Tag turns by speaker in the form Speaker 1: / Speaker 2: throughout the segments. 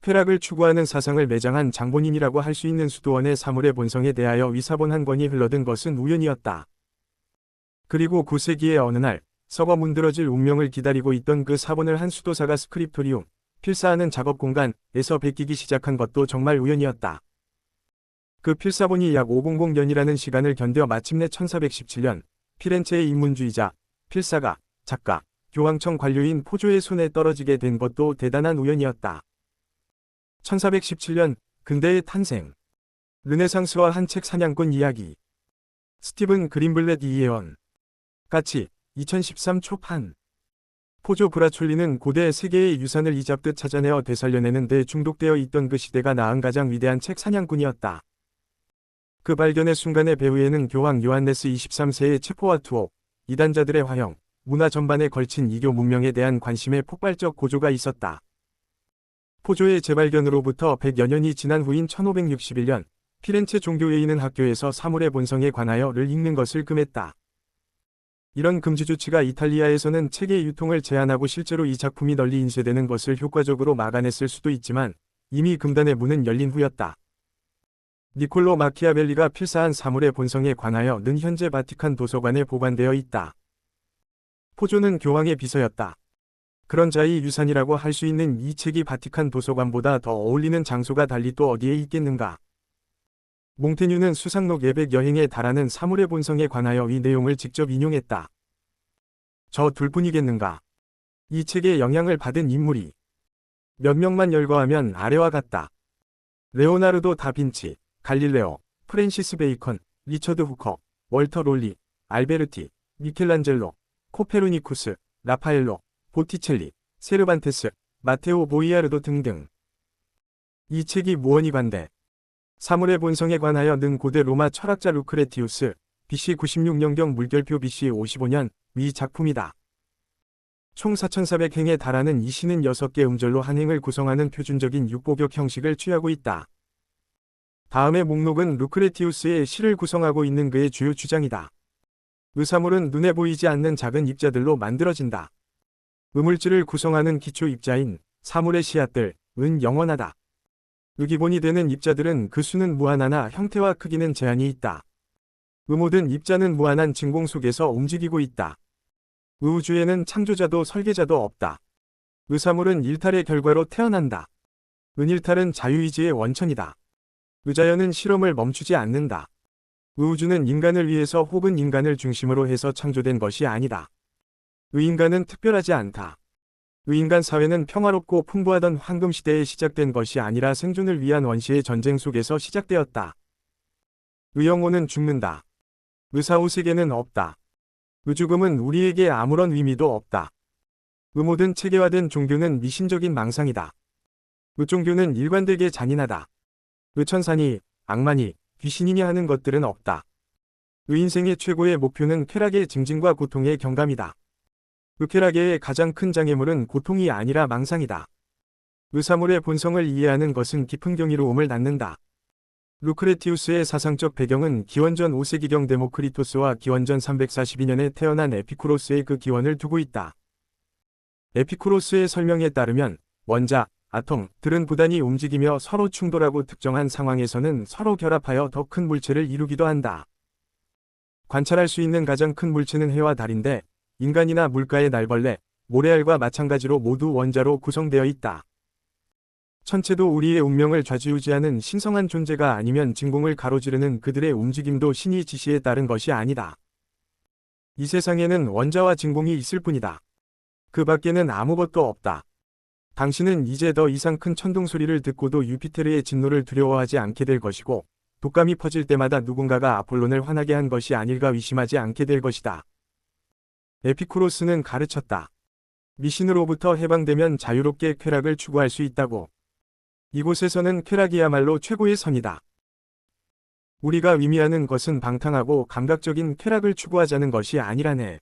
Speaker 1: 쾌락을 추구하는 사상을 매장한 장본인이라고 할 수 있는 수도원의 사물의 본성에 대하여 위사본 한 권이 흘러든 것은 우연이었다. 그리고 9세기의 어느 날 썩어 문드러질 운명을 기다리고 있던 그 사본을 한 수도사가 스크립토리움, 필사하는 작업 공간에서 베끼기 시작한 것도 정말 우연이었다. 그 필사본이 약 500년이라는 시간을 견뎌 마침내 1417년 피렌체의 인문주의자, 필사가, 작가, 교황청 관료인 포조의 손에 떨어지게 된 것도 대단한 우연이었다. 1417년 근대의 탄생. 르네상스와 한 책 사냥꾼 이야기. 스티븐 그린블렛 이예원. 까치 2013 초판. 포조 브라촐리는 고대 세계의 유산을 이잡듯 찾아내어 되살려내는 데 중독되어 있던 그 시대가 낳은 가장 위대한 책 사냥꾼이었다. 그 발견의 순간의 배후에는 교황 요한네스 23세의 체포와 투옥, 이단자들의 화형, 문화 전반에 걸친 이교 문명에 대한 관심의 폭발적 고조가 있었다. 포조의 재발견으로부터 100여 년이 지난 후인 1561년, 피렌체 종교에 있는 학교에서 사물의 본성에 관하여를 읽는 것을 금했다. 이런 금지 조치가 이탈리아에서는 책의 유통을 제한하고 실제로 이 작품이 널리 인쇄되는 것을 효과적으로 막아냈을 수도 있지만 이미 금단의 문은 열린 후였다. 니콜로 마키아벨리가 필사한 사물의 본성에 관하여는 현재 바티칸 도서관에 보관되어 있다. 포조는 교황의 비서였다. 그런 자의 유산이라고 할 수 있는 이 책이 바티칸 도서관보다 더 어울리는 장소가 달리 또 어디에 있겠는가. 몽테뉴는 수상록 예백 여행에 달하는 사물의 본성에 관하여 이 내용을 직접 인용했다. 저 둘뿐이겠는가. 이 책에 영향을 받은 인물이 몇 명만 열거하면 아래와 같다. 레오나르도 다빈치, 갈릴레오, 프랜시스 베이컨, 리처드 후커, 월터 롤리, 알베르티, 미켈란젤로, 코페르니쿠스, 라파엘로, 보티첼리, 세르반테스, 마테오 보이아르도 등등. 이 책이 무언이 관대. 사물의 본성에 관하여는 고대 로마 철학자 루크레티우스, BC 96년경 물결표 BC 55년, 위 작품이다. 총 4400행에 달하는 이 시는 6개 음절로 한 행을 구성하는 표준적인 육보격 형식을 취하고 있다. 다음의 목록은 루크레티우스의 시를 구성하고 있는 그의 주요 주장이다. 의사물은 눈에 보이지 않는 작은 입자들로 만들어진다. 의물질을 구성하는 기초 입자인 사물의 씨앗들은 영원하다. 의기본이 되는 입자들은 그 수는 무한하나 형태와 크기는 제한이 있다. 모든 입자는 무한한 진공 속에서 움직이고 있다. 우주에는 창조자도 설계자도 없다. 의사물은 일탈의 결과로 태어난다. 은일탈은 자유의지의 원천이다. 의자연은 실험을 멈추지 않는다. 우주는 인간을 위해서 혹은 인간을 중심으로 해서 창조된 것이 아니다. 의인간은 특별하지 않다. 의인간 사회는 평화롭고 풍부하던 황금시대에 시작된 것이 아니라 생존을 위한 원시의 전쟁 속에서 시작되었다. 의영혼은 죽는다. 의사후세계는 없다. 의죽음은 우리에게 아무런 의미도 없다. 모든 체계화된 종교는 미신적인 망상이다. 의종교는 일관되게 잔인하다. 의천사니, 악마니, 귀신이니 하는 것들은 없다. 의인생의 최고의 목표는 쾌락의 증진과 고통의 경감이다. 쾌락의 가장 큰 장애물은 고통이 아니라 망상이다. 의사물의 본성을 이해하는 것은 깊은 경이로움을 낳는다. 루크레티우스의 사상적 배경은 기원전 5세기경 데모크리토스와 기원전 342년에 태어난 에피쿠로스의 그 기원을 두고 있다. 에피쿠로스의 설명에 따르면 원자, 아톰들은 부단히 움직이며 서로 충돌하고 특정한 상황에서는 서로 결합하여 더 큰 물체를 이루기도 한다. 관찰할 수 있는 가장 큰 물체는 해와 달인데 인간이나 물가의 날벌레, 모래알과 마찬가지로 모두 원자로 구성되어 있다. 천체도 우리의 운명을 좌지우지하는 신성한 존재가 아니면 진공을 가로지르는 그들의 움직임도 신의 지시에 따른 것이 아니다. 이 세상에는 원자와 진공이 있을 뿐이다. 그 밖에는 아무것도 없다. 당신은 이제 더 이상 큰 천둥 소리를 듣고도 유피테르의 진노를 두려워하지 않게 될 것이고 독감이 퍼질 때마다 누군가가 아폴론을 화나게 한 것이 아닐까 의심하지 않게 될 것이다. 에피쿠로스는 가르쳤다. 미신으로부터 해방되면 자유롭게 쾌락을 추구할 수 있다고. 이곳에서는 쾌락이야말로 최고의 선이다. 우리가 의미하는 것은 방탕하고 감각적인 쾌락을 추구하자는 것이 아니라네.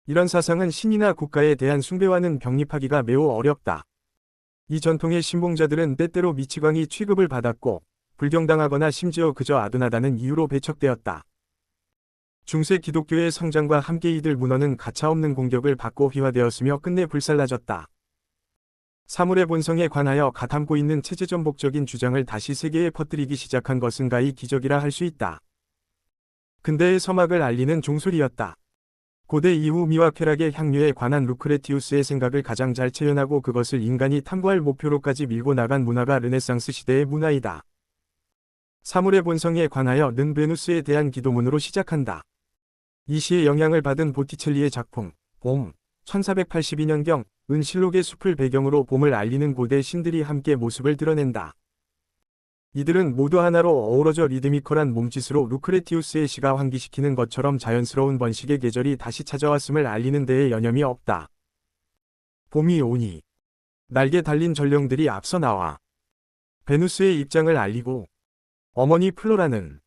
Speaker 1: 이런 사상은 신이나 국가에 대한 숭배와는 병립하기가 매우 어렵다. 이 전통의 신봉자들은 때때로 미치광이 취급을 받았고 불경당하거나 심지어 그저 아둔하다는 이유로 배척되었다. 중세 기독교의 성장과 함께 이들 문화는 가차없는 공격을 받고 휘화되었으며 끝내 불살라졌다. 사물의 본성에 관하여 가담고 있는 체제전복적인 주장을 다시 세계에 퍼뜨리기 시작한 것은 가히 기적이라 할 수 있다. 근대의 서막을 알리는 종소리였다. 고대 이후 미와 쾌락의 향유에 관한 루크레티우스의 생각을 가장 잘 체현하고 그것을 인간이 탐구할 목표로까지 밀고 나간 문화가 르네상스 시대의 문화이다. 사물의 본성에 관하여 는 베누스에 대한 기도문으로 시작한다. 이 시에 영향을 받은 보티첼리의 작품 봄 1482년경 은 실록의 숲을 배경으로 봄을 알리는 고대 신들이 함께 모습을 드러낸다. 이들은 모두 하나로 어우러져 리드미컬한 몸짓으로 루크레티우스의 시가 환기시키는 것처럼 자연스러운 번식의 계절이 다시 찾아왔음을 알리는 데에 여념이 없다. 봄이 오니 날개 달린 전령들이 앞서 나와 베누스의 입장을 알리고 어머니 플로라는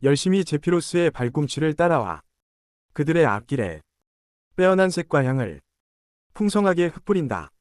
Speaker 1: 열심히 제피로스의 발꿈치를 따라와 그들의 앞길에 빼어난 색과 향을 풍성하게 흩뿌린다.